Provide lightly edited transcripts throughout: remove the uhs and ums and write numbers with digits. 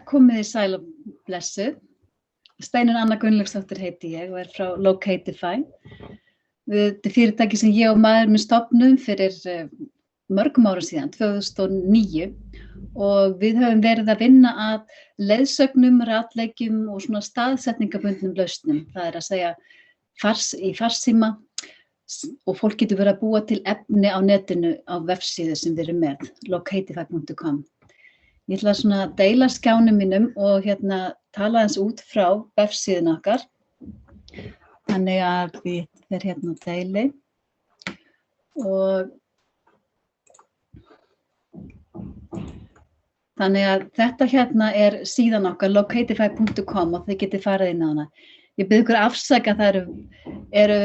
Komið í sæl og blessuð. Steinunn Anna Gunnlaugsdóttir heiti ég og frá Locatify. Þetta fyrirtæki sem ég og maður minn stofnum fyrir mörgum árum síðan, 2009, og við höfum verið að vinna að leiðsögnum, ratleikjum og svona staðsetningabundnum lausnum. Það er að segja í farsíma, og fólk getur verið að búa til efni á netinu á vefsíðu sem við erum með, locatify.com. Ég ætla svona að deila skjánum mínum og tala eins út frá vefsíðun okkar. Þannig að við fer að deili. Og þannig að þetta er síðan okkar, locatify.com, og þið getið farið inn á hana. Ég bið ykkur afsaka, það eru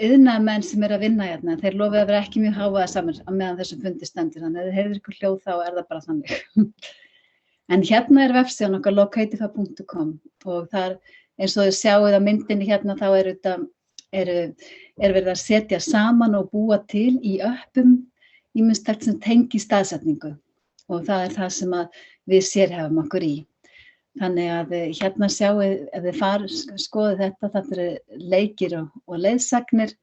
iðnaðarmenn sem að vinna hérna. Þeir lofið að vera ekki mjög hávaðasamir á meðan þessum fundi stendur, þannig að ef þið heyrið ykkur hljóð þá er það bara þannig. En hérna er vefsíðan okkar, locatify.com, og þar, eins og þið sjáið á myndinni hérna, þá er verið að setja saman og búa til í öppum ýmislegt sem tengi staðsetningu, og það er það sem að við sérhæfum okkur í. Þannig að hérna sjáið, ef þið skoðið þetta eru leikir og leiðsagnir,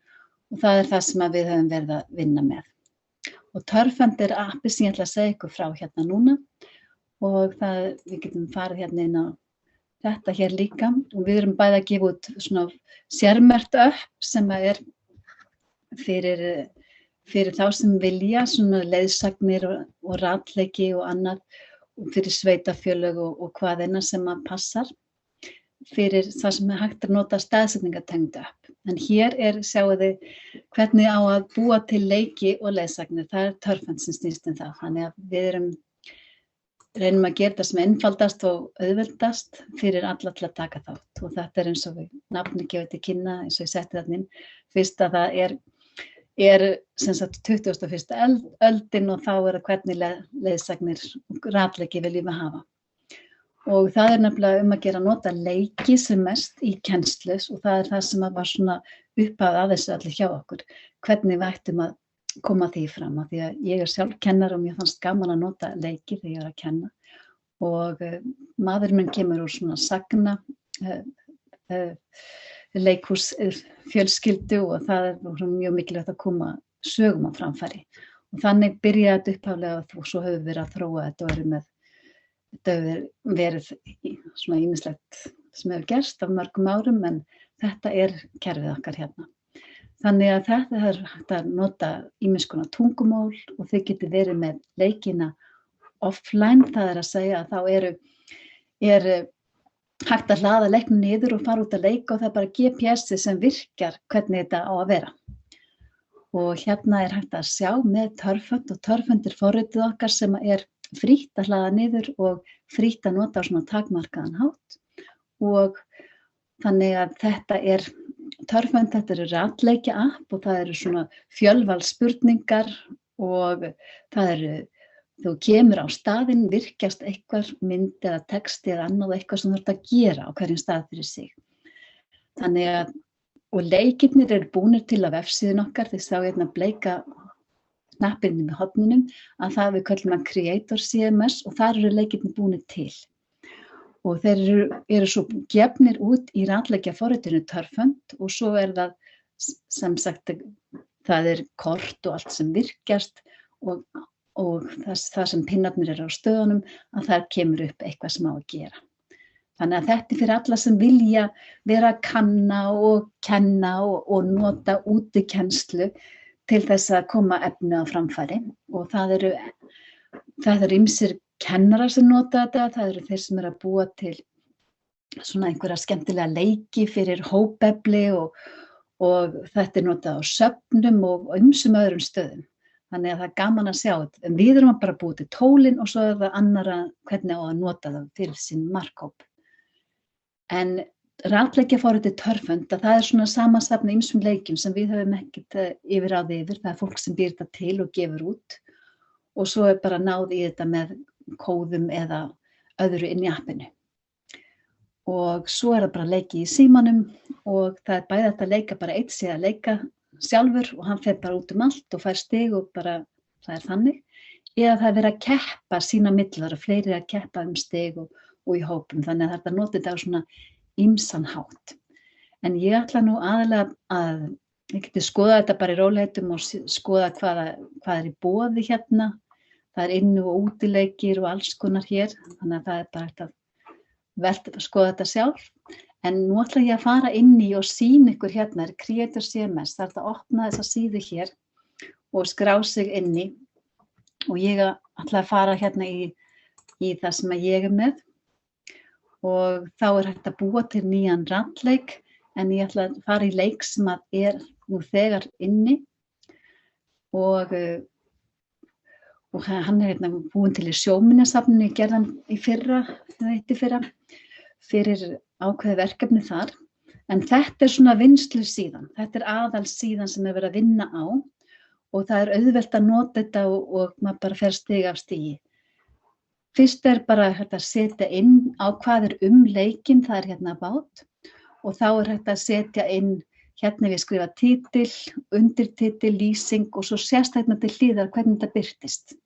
og það er það sem að við höfum verið að vinna með. Og Turfend er appi sem ég ætla að segja ykkur frá hérna núna, og við getum farið hérna inn á þetta hér líka, og við erum bæði að gefa út svona sérmerkt upp sem er fyrir þá sem vilja svona leiðsagnir og ratleiki og annað, og fyrir sveitafélög og hvaðeina sem að passar fyrir það sem hægt að nota staðsetningatengd upp. En hér sjáu þið hvernig á að búa til leiki og leiðsagnir. Það er Turfend sem snýst það. Þannig að við reynum að gera það sem einfaldast og auðveldast fyrir alla til að taka þátt. Og þetta eins og við nafni gefið til kynna, eins og ég setti þarna inn. Fyrst að það er sem sagt 21. öldin, og þá það hvernig leiðsagnir og ratleiki viljum við hafa. Og það nefnilega að gera að nota leiki sem mest í kennslu, og það það sem var svona upphafið að þessu allir hjá okkur. Hvernig við ættum að koma því fram, af því að ég sjálf kennar og mér fannst gaman að nota leiki þegar ég að kenna. Og maður minn kemur úr svona sagna leikhús fjölskyldu, og það mjög mikilvægt að koma sögum á framfæri. Og þannig byrjaði þetta upphaflega, og svo höfum við verið að þróa þetta og þetta hefur verið svona ýmislegt sem hefur gerst af mörgum árum, en þetta kerfið okkar hérna. Þannig að þetta hægt að nota ýmiss konar tungumál, og þið getið verið með leikina offline, það að segja að þá hægt að hlaða leiknum niður og fara út að leika, og það bara GPS-ið sem virkar hvernig þetta á að vera. Og hérna hægt að sjá með Turfend, og Turfend forritið okkar sem frítt að hlaða niður og frítt að nota á svona takmarkaðan hátt. Og þannig að þetta Turfend, þetta ratleikja app, og það eru svona fjölval spurningar, og þú kemur á staðinn, virkjast eitthvað mynd eða texti eða annað, eitthvað sem þú ert að gera á hverjum stað fyrir sig. Þannig að, og leikirnir eru búnir til á vefsíðun okkar, þið sjá hérna bleika hnappinn með horninum, að það við köllum að Creator CMS, og þar eru leikirnir búnir til. Og þeir eru svo gefnir út í ratleikja forritinu Turfend, og svo það sem sagt, það kort og allt sem virkjast, og það sem pinnarnir eru á stöðunum, að það kemur upp eitthvað sem á að gera. Þannig að þetta fyrir alla sem vilja vera að kanna og kenna og nota útikennslu til þess að koma efni á framfæri. Og það eru ýmsir kennarar sem nota þetta, það eru þeir sem eru að búa til svona einhverja skemmtilega leiki fyrir hópefli, og þetta notað á söfnum og ýmsum öðrum stöðum. Þannig að það gaman að sjá þetta. En við erum bara að búa til tólin, og svo það annara hvernig á að nota það fyrir sinn markhóp. En ratleikjaforritið Turfend, að það svona samansafn af ýmsum leikjum sem við höfum ekkert yfirráð yfir. Það fólk sem býr þetta til og gefur út, og svo bara náð í þetta með kóðum eða öðru inn í appinu. Og svo það bara leiki í símanum, og það bæði hægt að leika bara eitt sig að leika sjálfur, og hann fer bara út allt og fær stig, og bara það þannig. eða það verið að keppa sína millar og fleiri að keppa stig og í hópum, þannig að þetta notið þetta á svona ýmsan hátt. En ég ætla nú aðalega að ég geti skoða þetta bara í rólegheitum og skoða hvað í boði hérna. Það inni- og útileikir og alls konar hér, þannig að það bara hægt að velta að skoða þetta sjálf. En nú ætla ég að fara inn í og sýna ykkur hérna, Creator CMS, það að opna þessa síðu hér og skrá sig inn í. Og ég ætla að fara hérna í það sem ég með. Og þá hægt að búa til nýjan rafleik, en ég ætla að fara í leik sem að nú þegar inni. Og hann hérna búinn til í Sjóminjasafninu, ég gerði hann í fyrra, fyrir ákveðið verkefni þar. En þetta svona vinnslusíðan, þetta aðalsíðan sem verið að vinna á og það auðvelt að nota þetta og maður bara fer stig af stigi. Fyrst bara hægt að setja inn á hvað leikinn, það hérna bát og þá hægt að setja inn hérna við skrifa titil, undirtitil, lýsing og svo sést hérna til hliðar hvernig þetta birtist.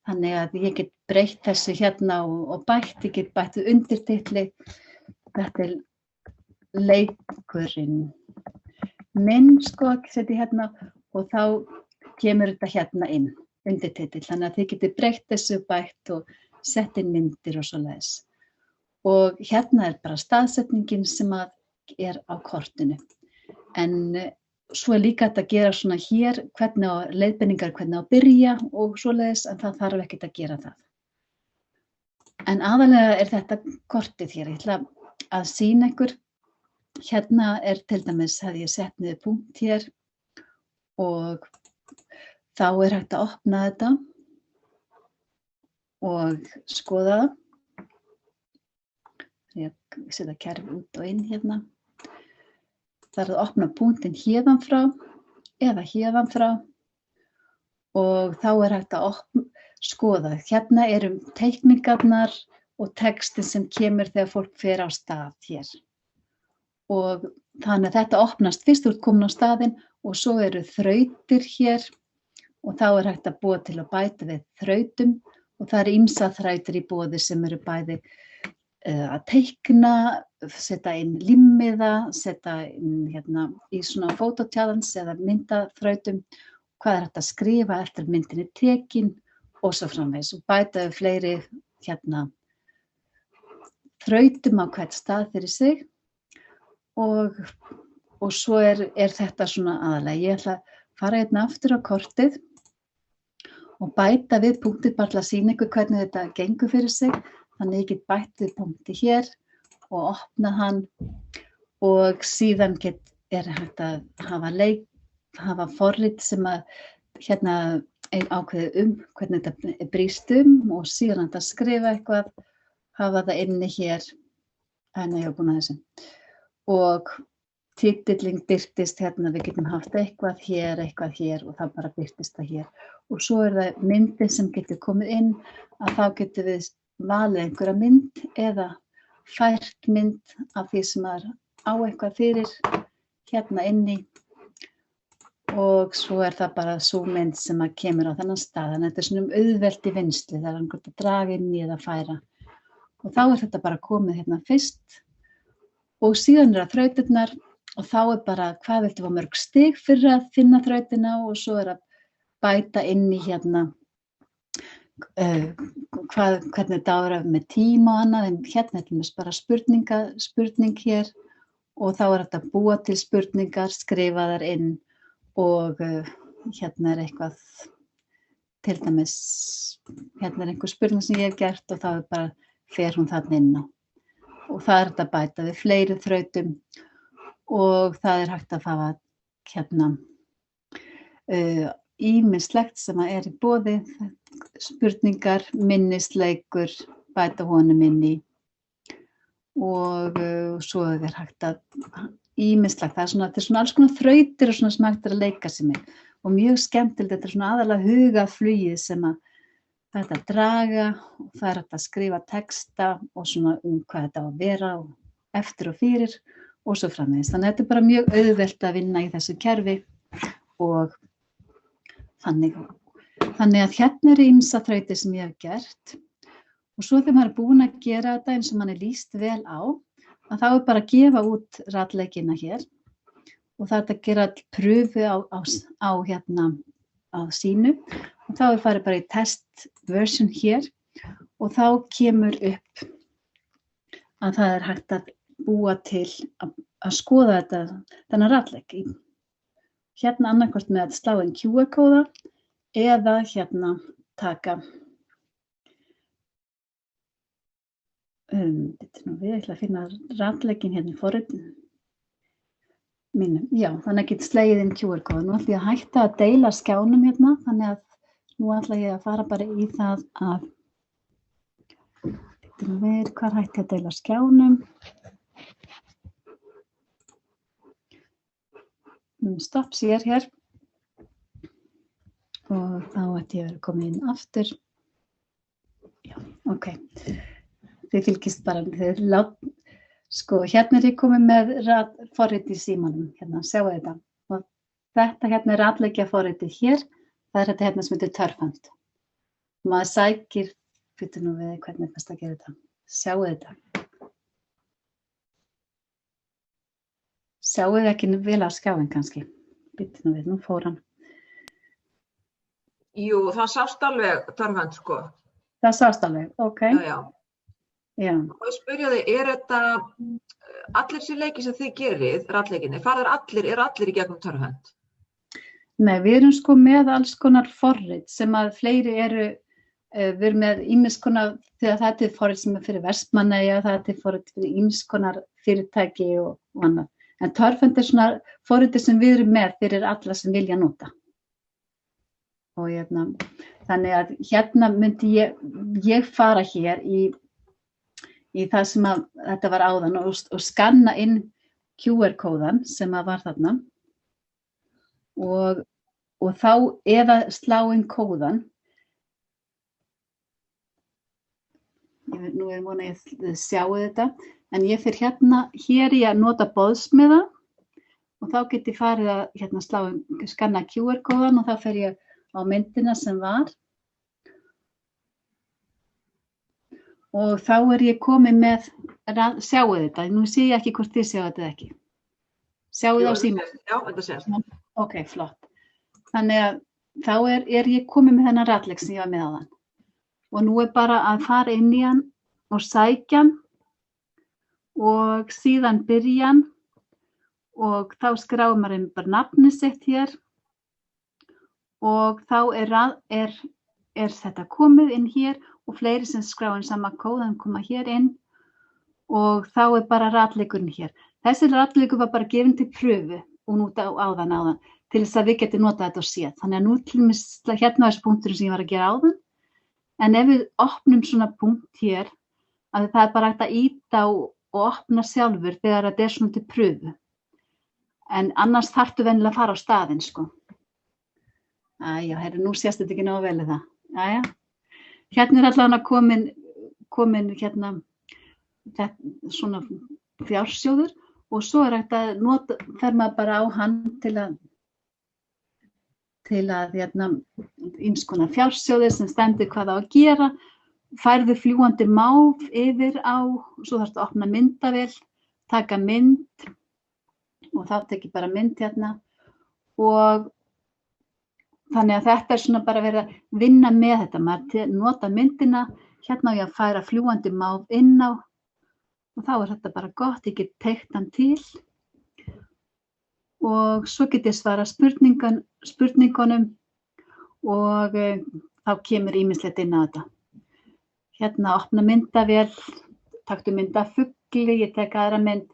Þannig að ég get breytt þessu hérna og bætt, ég get bætt undirtitli, þetta leikurinn minn, sko, setja hérna og þá kemur þetta hérna inn, undirtitill, þannig að þið getið breytt þessu bætt og sett inn myndir og svoleiðis. Og hérna bara staðsetningin sem á kortinu. En svo líka þetta að gera svona hér, leiðbeiningar hvernig á að byrja og svoleiðis, en það þarf ekkert að gera það. En aðalega þetta kortið hér, ég ætla að sýna ykkur. Hérna til dæmis, hefði ég sett niður punkt hér og þá hægt að opna þetta og skoða það. Ég setja kerfi út og inn hérna. Það að opna punktinn héðan frá eða héðan frá og þá hægt að skoða. Hérna teikningarnar og textin sem kemur þegar fólk fer á stað hér. Og þannig að þetta opnast fyrst úr komin á staðinn og svo þrautir hér og þá hægt að búa til að bæta við þrautum og það ýmsar þrautir í boði sem bæði að teikna, setja inn limmiða, setja inn hérna í svona photo-challenge eða myndaþrautum, hvað hægt að skrifa eftir myndinni tekin og svo framvegis og bæta við fleiri hérna þrautum á hvert stað fyrir sig og svo þetta svona aðalega. Ég ætla að fara hérna aftur á kortið og bæta við punktið bara til að sýna ykkur hvernig þetta gengur fyrir sig. Þannig ég get bætt við punkti hér og opna hann og síðan hægt að hafa forrit sem hérna ákveðið hvernig þetta brýst og síðan hægt að skrifa eitthvað, hafa það inni hér, ég var búin að þessu. Og titillinn birtist hérna, við getum haft eitthvað hér og það bara birtist það hér. Og svo það myndin sem getur komið inn, að þá getum við valið einhverja mynd eða fært mynd af því sem á eitthvað fyrir hérna inni og svo það bara sú mynd sem kemur á þennan stað. Þannig að þetta svona auðvelt í vinnslu, það einhvern að draga inn í eða færa. Og þá þetta bara komið hérna fyrst og síðan það þrautirnar og þá bara hvað viltu fá mörg stig fyrir að finna þrautina og svo að bæta inn í hérna hvernig þetta með tíma og annað, en hérna bara spurning hér og þá þetta að búa til spurningar, skrifa þær inn og hérna eitthvað, til dæmis, hérna einhver spurning sem ég hef gert og þá bara fer hún þarna inn á. Og það þetta að bæta við fleiri þrautum og það hægt að fá hérna ýmislegt sem í boði, spurningar, minnisleikur, bæta honum inn í og svo hægt að ýmislegt, það svona alls konar þrautir og svona sem hægt að leika sér með og mjög skemmtilegt, þetta svona aðalega hugaflugið sem þetta að draga og það hægt að skrifa texta og svona hvað þetta á að vera og eftir og fyrir og svo framvegis. Þannig að þetta bara mjög auðvelt að vinna í þessu kerfi og þannig Þannig að hérna eru ýmsar þrautir sem ég hef gert og svo þegar maður er búinn að gera þetta eins og manni líst vel á, að þá er bara að gefa út ratleikina hér og það er að gera pröfu á sínu og þá er farið bara í test version hér og þá kemur upp að það er hægt að búa til að skoða þennan ratleik. Hérna annarkvort með að slá inn QR-kóða eða hérna taka við ætla að finna ratleikin hérna í forritinu mínu. Já, þannig að geta slegið inn QR-kóða. Nú ætla ég að hætta að deila skjánum hérna, þannig að nú ætla ég að fara bara í það að hvar hætti ég að deila skjánum. Stopp sér hér og þá ætti ég að vera komin inn aftur. Já, ok. Þið fylgist bara, sko, hérna er ég komin með forrit í símanum, hérna, sjáu þetta. Og þetta hérna er ratleikja forritið hér, það er þetta hérna sem heitir Turfhunt. Maður sækir, fyrir nú við hvernig er best að gera þetta. Sjáu þetta. Sjáu þið ekki vel á skjáin kannski. Fyrir nú við, nú fór hann. Jú, það sást alveg Turfhunt, sko. Það sást alveg, ok. Já. Já. Og ég spyrja þig, þetta allir þessi leiki sem þið gerið, ratleikinni, eru allir í gegnum Turfhunt? Nei, við erum sko með alls konar forrit sem að fleiri eru, við erum með ýmis konar, þegar það er forrit sem er fyrir Vestmannaeyja, það er forrit fyrir ýmis konar fyrirtæki og annað. En Turfhunt svona forritið sem við erum með fyrir alla sem vilja nota. Og þannig að hérna myndi ég fara hér í það sem að þetta var áðan og skanna inn QR-kóðan sem að var þarna og þá eða slá inn kóðan. Nú er vona ég sjáu þetta, en ég fer hérna hér í að nota boðsmiða og þá get ég farið að skanna QR-kóðan og þá fer ég á myndina sem var. Og þá er ég komin með, sjáu þetta, nú sé ég ekki hvort þið sjáu þetta ekki. Sjáu það á símanum? Já, þetta sést. Ok, flott. Þannig að þá er ég komin með þennan ratleik sem ég var með áðan. Og nú er bara að fara inn í hann og sækja hann og síðan byrja hann og þá skráir maður inn bara nafnið sitt hér og þá er þetta komið inn hér og fleiri sem skrá inn sama kóðan koma hér inn og þá er bara ratleikurinn hér. Þessi ratleikur var bara gefinn til pröfu og nú áðan til þess að við getum notað þetta og séð. Þannig að nú til dæmis hérna er þessi punkturinn sem ég var að gera áðan. En ef við opnum svona punkt hér, að það er bara hægt að ýta og opna sjálfur þegar þetta er svona til pröfu. En annars þarftu venjulega að fara á staðinn, sko. Æja, nú sést þetta ekki nógu vel í það. Æja. Hérna er allavega komin hérna svona fjársjóður og svo er hægt að fer maður bara á hann til að ýmis konar fjársjóðir sem stendur hvað á að gera, færðu fljúgandi máf yfir á, svo þarftu að opna myndavél, taka mynd og þá tek ég bara mynd hérna og þannig að þetta er svona bara verið að vinna með þetta, maður nota myndina, hérna á ég að færa fljúgandi máf inn á og þá er þetta bara gott, ég get teygt hann til og svo get ég svara spurningunum og þá kemur ýmislegt inn á þetta. Hérna opna myndavél, taktu mynd af fugli, ég tek aðra mynd,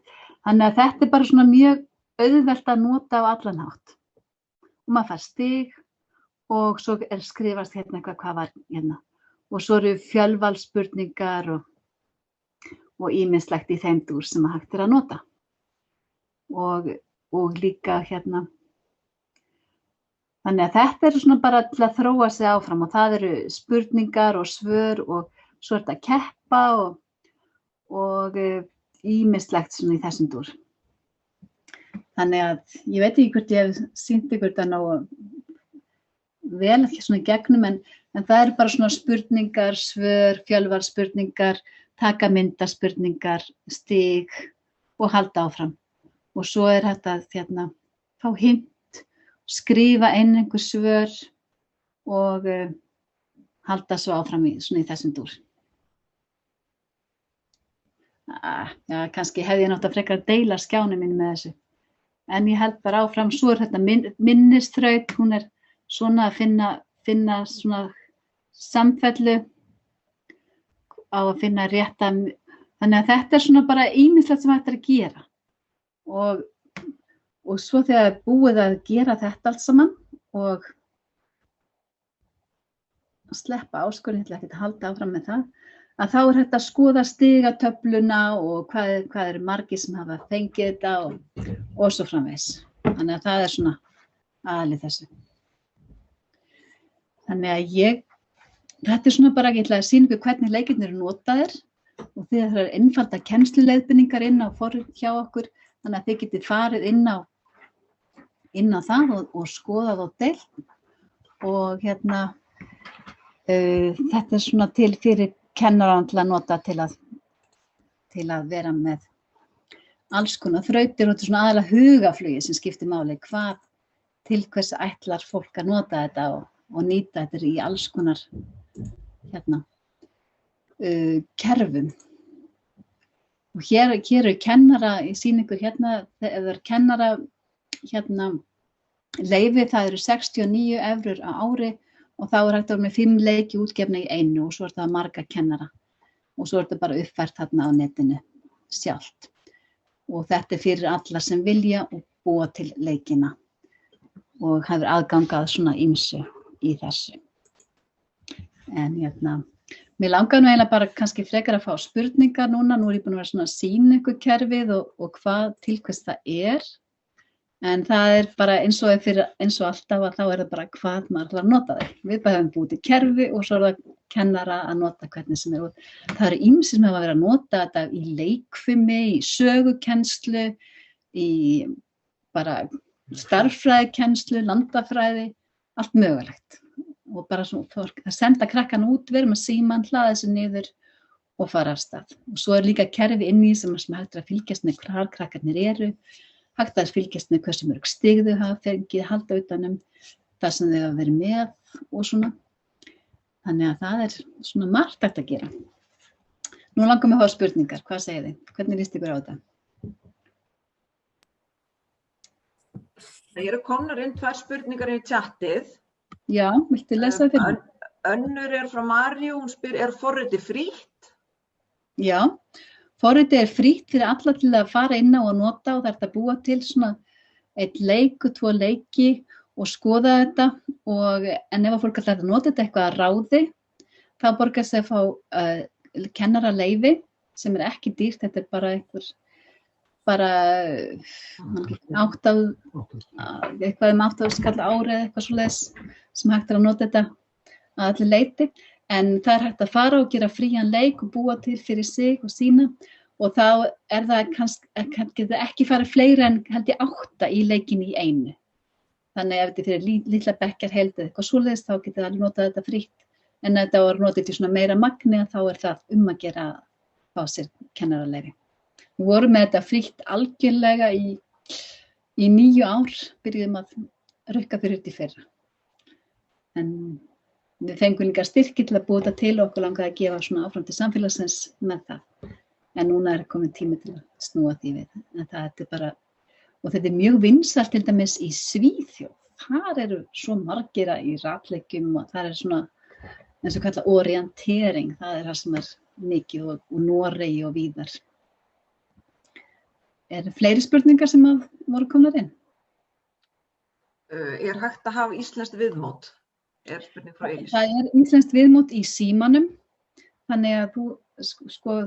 þannig að þetta er bara svona mjög auðvelt að nota á allan hátt og maður fær stig og svo skrifast hérna hvað var hérna og svo eru fjölvalsspurningar og ýmislegt í þeim dúr sem hægt er að nota og líka hérna þannig að þetta er svona bara til að þróa sig áfram og það eru spurningar og svör og svo er þetta að keppa og ýmislegt svona í þessum dúr. Þannig að ég veit ekki hvort ég hef sýnt ykkur þetta vel svona í gegnum, en það eru bara svona spurningar, svör, fjölvarsspurningar, taka myndaspurningar, stig og halda áfram. Og svo hægt að fá hint, skrifa inn einhver svör og halda svo áfram svona í þessum dúr. Já, kannski hefði ég nátt að frekar að deila skjánum minn með þessu. En ég held bara áfram, svo þetta minnisþraut, hún svona að finna svona samfellu á að finna rétta, þannig að þetta svona bara ýmislegt sem hægt að gera. Og svo þegar búið að gera þetta allt saman og sleppa áskorun, ég ætla ekki að halda áfram með það, að þá hægt að skoða stigatöfluna og hvað eru margir sem hafa fengið þetta og svo framvegis. Þannig að það svona aðalið þessu. Þannig að þetta svona bara, ég ætla að sýna ykkur hvernig leikirnir eru notaðir og því að það eru einfalda kennsluleiðbeiningar inn á forrit hjá okkur, þannig að þið getið farið inn á það og skoðað og deilt og þetta svona til fyrir kennarann til að nota til að vera með alls konar þrautir og þetta svona aðalega hugaflugi sem skiptir máli, til hvers ætlar fólk að nota þetta og nýta þetta í alls konar kerfum. Og hér eru kennara, ég sýni ykkur ef það er kennara leyfi, það eru 69 evrur á ári og þá hægt að vera með 5 leiki útgefna í einu og svo það marga kennara og svo þetta bara uppfært þarna á netinu sjálft. Og þetta fyrir alla sem vilja og búa til leikina og hefur aðgangað svona ýmsu í þessu. En mér langar nú eiginlega bara kannski frekar að fá spurningar núna, nú ég búin að vera svona að sýna ykkur kerfið og til hvers það en það bara eins og alltaf að þá það bara hvað maður ætlar að nota þau. Við bara hefum búið til kerfi og svo það kennara að nota hvernig sem Það eru ýmsir sem hafa verið að nota þetta í leikfimi, í sögukennslu, í bara starffræðikennslu, landafræði, allt mögulegt. Og bara svona að senda krakkan út, vera með símann, hlaða þessu niður og fara af stað. Og svo líka kerfi inn í sem hægt að fylgjast með hvar krakkarnir eru, hægt að fylgjast með hversu mörg stig þau hafa fengið, halda utan það sem þau hafa verið með og svona. Þannig að það svona margt hægt að gera. Nú langar mig að hafa spurningar, hvað segið þið? Hvernig líst ykkur á þetta? Það eru komnar inn 2 spurningar í chatið. Já, viltu lesa það fyrir? Önnur frá Maríu, hún spyr, forritið frítt? Já. Forritið frítt fyrir alla til að fara inn á og nota og það að búa til svona 1 leik og 2 leiki og skoða þetta en ef fólk ætlar að nota þetta eitthvað að ráði þá borgar sig að fá kennaraleyfi sem ekki dýrt, þetta bara eitthvað 8.000 kall á ári eða eitthvað svoleiðis sem hægt að nota þetta að allir leyti. En það hægt að fara og gera frían leik og búa til fyrir sig og sína og þá það kannski ekki farið fleiri en held ég 8 í leikin í einu. Þannig ef þetta fyrir litla bekkjarheild eða eitthvað svoleiðis þá getur það notað þetta frítt. En ef þetta var notað til svona meira magni þá það að gera að fá sér kennaraleyfi. Við vorum með þetta frítt algjörlega í 9 ár, byrjuðum að rukka fyrir þetta í fyrra. En við fengum líka styrki til að búa þetta til og okkur langaði að gefa svona áfram til samfélagsins með það. En núna komin tími til að snúa því við. En það bara, og þetta mjög vinsælt til dæmis í Svíþjóð. Þar eru svo margir í ratleikjum og það svona eins og kallað orientering. Það það sem mikið og Noregi og víðar. Fleiri spurningar sem voru komnar inn? Hægt að hafa íslenskt viðmót? Spurning frá Elís. Það íslenskt viðmót í símanum, þannig að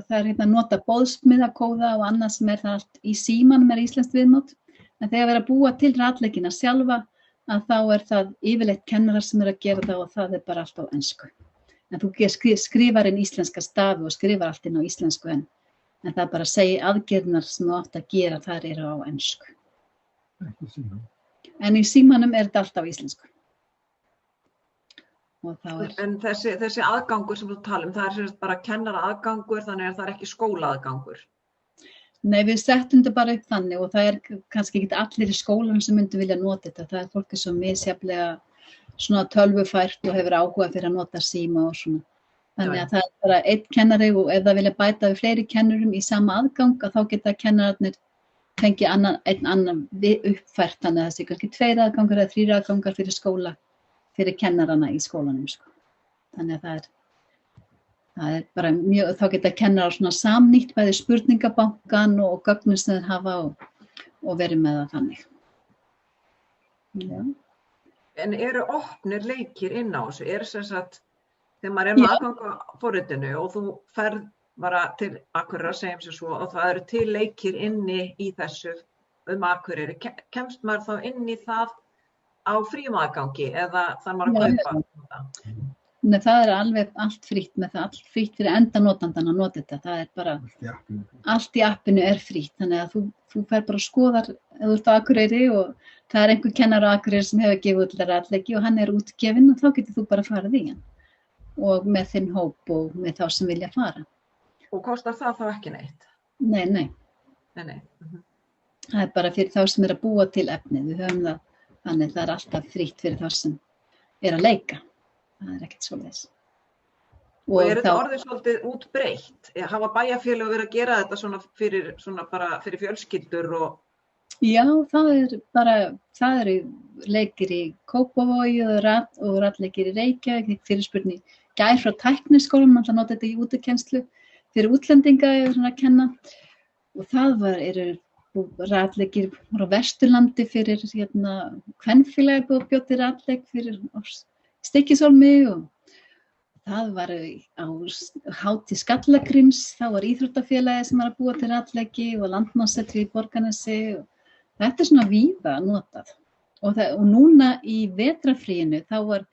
það að nota boðsmiðakóða og annað sem það allt í símanum íslenskt viðmót, en þegar verið að búa til ratleikina sjálfa að þá það yfirleitt kennarar sem að gera það og það bara allt á ensku. En þú skrifar inn íslenska stafi og skrifar allt inn á íslensku en það bara segir aðgerðnar sem þú átt að gera, þar eru á ensku. En í símanum þetta allt á íslensku. og þá En þessi aðgangur sem þú tala það sem sagt bara kennara aðgangur, þannig það ekki skólaaðgangur. Nei, við settum þetta bara upp þannig og það kannski ekki allir í skólanum sem myndu vilja nota þetta. Það fólki sem misjafnlega svona tölvufært og hefur áhuga fyrir að nota síma og svona. Þannig að það bara einn kennari og ef það vilja bæta við fleiri kennurum í sama aðgang að þá geta kennararnir fengið einn annan uppfært, þannig að það sé kannski 2 aðgangar eða 3 aðgangar fyrir skóla, fyrir kennarana í skólanum, sko. Þannig að það bara mjög, þá geta kennarar svona samnýtt bæði spurningabankan og gögnin sem þeir hafa og verið með það þannig. Já. En eru opnir leikir inn á þessu? Sem sagt, þegar maður með aðgang á forritinu og þú ferð bara til Akureyrar, segjum sér svo, og það eru til leikir inni í þessu Akureyri, kemst maður þá inn í það á fríum aðgangi eða þarf maður að kaupa það? Nei, það alveg allt frítt með það, allt frítt fyrir endanotandan að nota þetta. Það bara, allt í appinu frítt, þannig að þú fer bara að skoðar ef þú ert á Akureyri og það einhver kennar á Akureyri sem hefur gefið út ratleiki og hann útgefinn og þá getur þú bara farið í hann og með þinn hóp og með þá sem vilja fara. Og kostar það þá ekki neitt? Nei. Nei. Það bara fyrir þá sem að búa til efnið, við höfum það, þannig það alltaf frítt fyrir þá sem að leika. Það ekkert svoleiðis. Og þetta orðið svolítið útbreitt? Hafa bæjarfélög verið að gera þetta fyrir fjölskyldur og... Já, það eru leikir í Kópavogi og ratleikir í Reykjavík, fyrirspurn í gær frá Tækniskólanum, alltaf nota þetta í útikennslu fyrir útlendinga að kenna. Og það eru ratleikir á Vesturlandi fyrir kvenfélagi búið að bjóða til ratleik fyrir Stykkishólmi og það var á hátíð Skallagríms, þá var íþróttafélagi sem var að búa til ratleiki og Landnámssetri í Borgarnesi og þetta svona víða notað. Og núna í vetrarfríinu þá var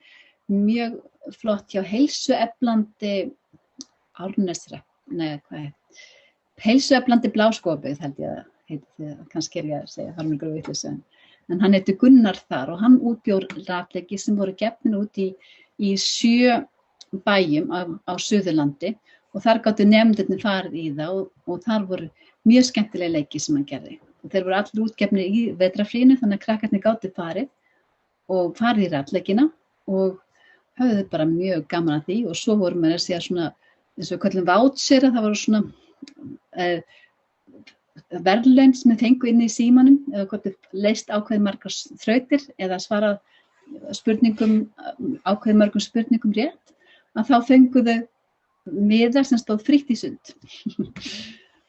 mjög flott hjá heilsueflandi heilsueflandi Bláskógabyggð held ég að heiti, kannski ég að segja harmingur og vitleysu. En hann heitir Gunnar þar og hann útbjór ratleiki sem voru gefnir út í 7 bæjum á Suðurlandi og þar gátu nemendurnir farið í það og þar voru mjög skemmtilega leiki sem hann gerði. Og þeir voru allir útgefnir í vetrarfríinu þannig að krakkarnir gátu farið í ratleikina og höfðu bara mjög gaman að því og svo voru maður að segja svona, eins og við köllum vouchera, það voru svona verðlaun sem við fengu inn í símanum eða hvort við leist ákveðið margar þrautir eða svarað ákveðið mörgum spurningum rétt að þá fengu þau miða sem stóð frítt í sund.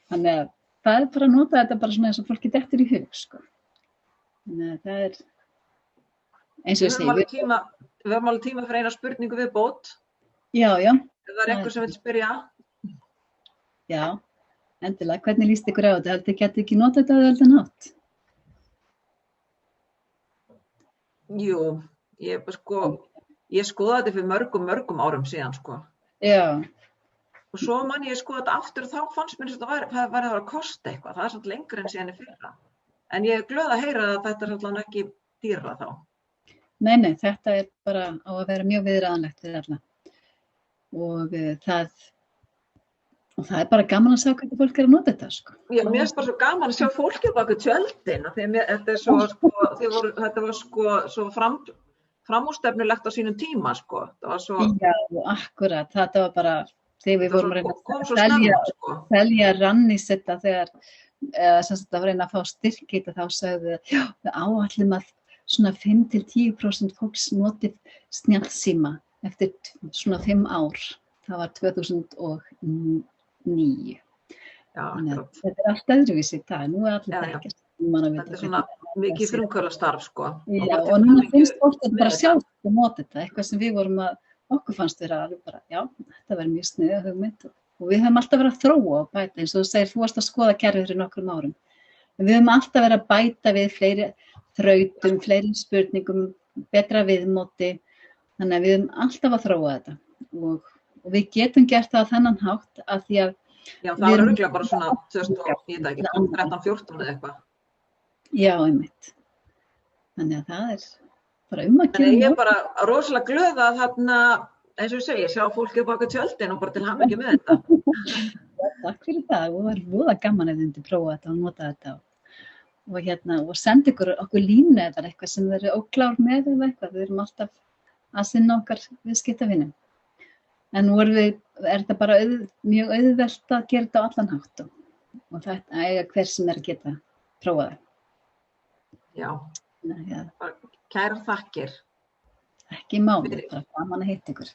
Þannig að það bara að nota þetta bara svona eins og fólki dettur í hug, sko. Þannig að það eins og ég segi. Við höfum alveg tíma fyrir eina spurningu við bót. Já. Ef það einhver sem vil spyrja. Já. Endilega, hvernig líst ykkur á þetta? Þið getur ekki notað þetta á öðvöldan hátt? Jú, ég skoðaði þetta fyrir mörgum árum síðan, sko. Já. Og svo man ég skoða þetta aftur og þá fannst mér að það væri að kosta eitthvað. Það svolítið lengur en síðan í fyrra. En ég glöð að heyra að þetta svolítið ekki dýrara þá. Nei, þetta bara á að vera mjög viðráðanlegt fyrir alla. Og það bara gaman að sjá hvernig fólk að nota þetta, sko. Já, mér finnst bara svo gaman að sjá fólkið bak við tjöldin, þetta var svo framúrstefnulegt á sínum tíma, sko. Já, akkurat, þetta var bara, þegar við vorum að selja Rannisetta það var reyna að fá styrk í þetta, þá sagði við áætlum að svona 5–10% fólks notið snjallsíma eftir svona 5 ár. Það var 2009. Já, þetta allt öðruvísi í dag, nú allir þekkjast. Þetta svona mikið frumkvöðlastarf, sko. Já, og núna finnst fólk þetta bara sjálft að nota þetta, eitthvað sem við vorum okkur fannst vera alveg bara, já, þetta var mjög sniðug hugmynd og við höfum alltaf verið að þróa og bæta, eins og þú segir, þú varst að skoða kerfið fyrir nokkrum árum. En við höfum alltaf verið að bæta við fleiri þrautum, fleiri spurningum, betra viðmóti, þannig að við höfum alltaf að þróa þetta og við getum gert það á þennan hátt að því að já, það var örugglega bara svona 13–14 eða eitthvað. Já, einmitt. Þannig að bara að En gera ég mál. er bara rosalega glöð að þarna, eins og ég segi, sjá fólki baka tjöldin og bara til hamingju með þetta. Takk fyrir það, og var voða gaman ef þið myndi prófa þetta og nota þetta og senda okkur línu eða eitthvað sem þið eru óklár með eða eitthvað, við erum alltaf að sinna okkar viðskiptavinum. En nú er þetta bara mjög auðvelt að gera þetta á allan hátt og þetta eiga hver sem er að geta prófað það. Já, Nei, ja, kærar þakkir. ekki máli, bara gaman að hitta ykkur.